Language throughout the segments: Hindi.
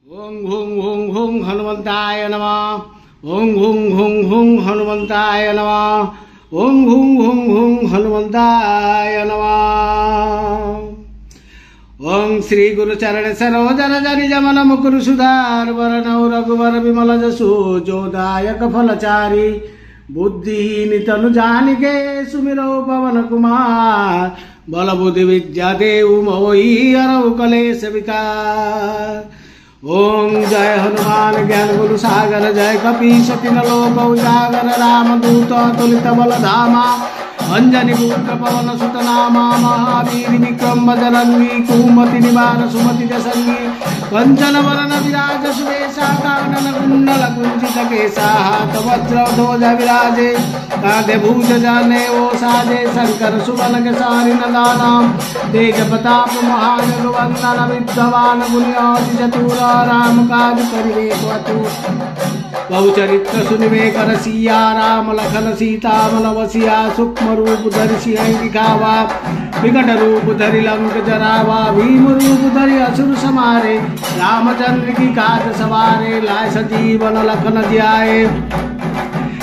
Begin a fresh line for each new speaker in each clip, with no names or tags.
ओं हुं हुं हुं हनुमंताय नमः। ओं हुं हुं हुं हनुमंताय नमः। ओं हुं हुं हुं हनुमंताय नमः। ओं श्री गुरु चरण सरोज रज निज मन मुकुर सुधार वरण रघुवर विमल जसु जोदायक फलचारी बुद्धिहीन तनु जानिके सुमिरो पवन कुमार बल बुद्धि विद्या देव मोहि हरऊ कलेश विकार। ओम जय हनुमान ज्ञान गुरु सागर जय कपीश तिन लोक उजागर रामदूत तुलित बल धामा अंजनी पुत्र पवन सुत नामा महावीर विक्रम बजरंगी कुमति निवार सुमति जसंगी कंचन वरण विराज सुवेशा कानन कुंडल कुंजित केसा हाथ वज्र ध्वजा विराजे कांधे भूज जाने ओ साजे शंकर सुवन केसारी नंदनम तेज प्रताप महाजगवंदन विद्वान गुणियाति चतुर राम काज करिवे अतुर बहु चरित्र सुनिवे कर सिया राम लखन सीता मन वसिया सूक्ष्म रूप धरि सिंह दिखावा विकट रूप धरि लंक जरावा भीम रूप धरि असुर समारे रामचंद्र की काज सवारे लाए सजीवन लखन जियाए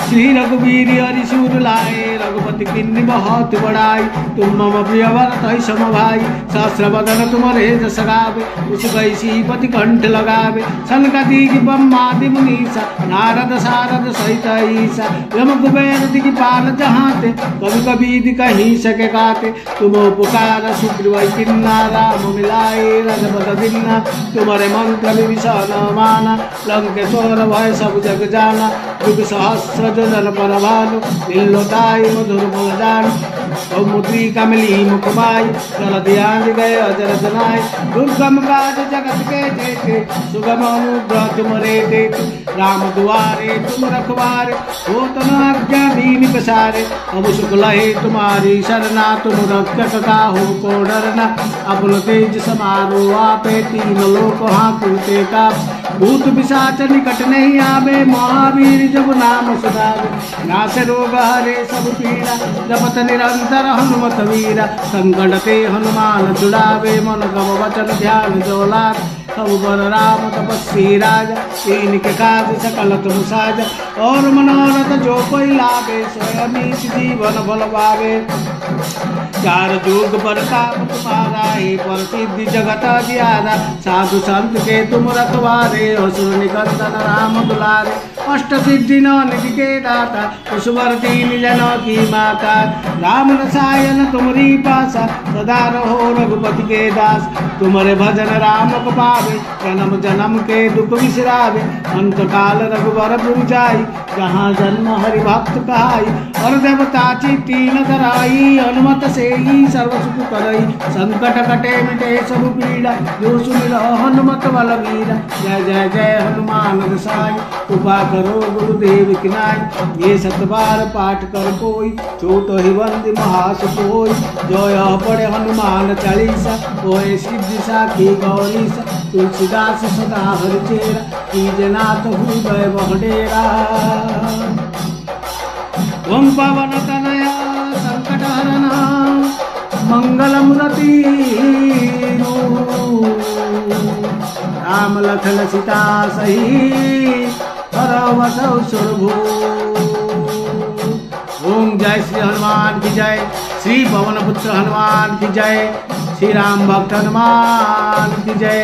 श्री रघुवीर हरि सूर लाए रघुपति किन्नी बहुत बड़ाई तुम मम प्रिय भरत ही सम भाई सहस्र बदन तुम्हारे जस गावे उस कैसीपति कंठ लगावे सनकादिक ब्रह्मादि मुनीसा नारद सारद सहित ईसा यम कुबेर दिखपाल जहाते कभी कभी कहीं सके गाते तुम पुकार सुग्रीव किन्ना राम मिलाए रघुपत दीन्ना तुम्हारे मंत्र विभीषण माना लंकेश्वर भय सब जग जाना युग सहस्र जन पर भानु दिल्लोताई मधुर बलदान कौमुदी कमली मुखमाई चल ध्यान गए अजर जनाय दुर्गम काज जगत के जेते सुगम अनुग्रह तुमरे देते राम दुआरे तुम रखवारे हो तन आज्ञा दीन पसारे अब सुख लहे तुम्हारी शरणा तुम रक्षक काहू को डरना अपनो तेज समारो आपे तीन लोक हाथुते का भूत पिशाच निकट नहीं आवे महावीर जब नाम सुनावे नाश रोग हरे सब पीड़ा जपत निरंतर हनुमत वीरा संकट ते हनुमान छुड़ावे मन कव वचन ध्यान जोला सब बर राम तपस्वी राजा तीन के काज सकल तुम साजा और मनोरथ जो कोई लागे स्वयं जीवन फल पावे चार जुग पर ताप तुम्हारा ही पर सिद्धि जगत जियारा साधु संत के तुम रखवारे असुर निकंदन राम दुलारे अष्ट सिद्धि निधि के दाता कुशवर दीन जनों की माता राम रसायन तुम्हारी पासा सदा रहो रघुपति के दास तुम्हारे भजन राम को पावे जन्म जन्म के दुख बिसरावे अंत काल रघुवर पुर जाई जहाँ जन्म हरि भक्त कहाई और देवता तीन धराई हनुमत से ही सर्व सुख करई संकट कटे मिटे सब पीड़ा जो सुमिर हनुमत बल वीरा जय जय जय हनुमान गोसाई कृपा करो गुरुदेव की नाई ये सतबार पाठ कर कोई छोट ही बंद महासुख होई जो यह पढ़े हनुमान चालीसा होए सिद्धि साखी गौरीसा तुलसीदास सदा हरि चेरा कीजनाथ हृदय बहडेरा ओम पवन तनया संकट हरण मंगल मूर्ति राम लखन सीता सही हरवसौ सुरभू। ओम जय श्री हनुमान की जय श्री पवन पुत्र हनुमान की जय श्री राम भक्त हनुमान की जय।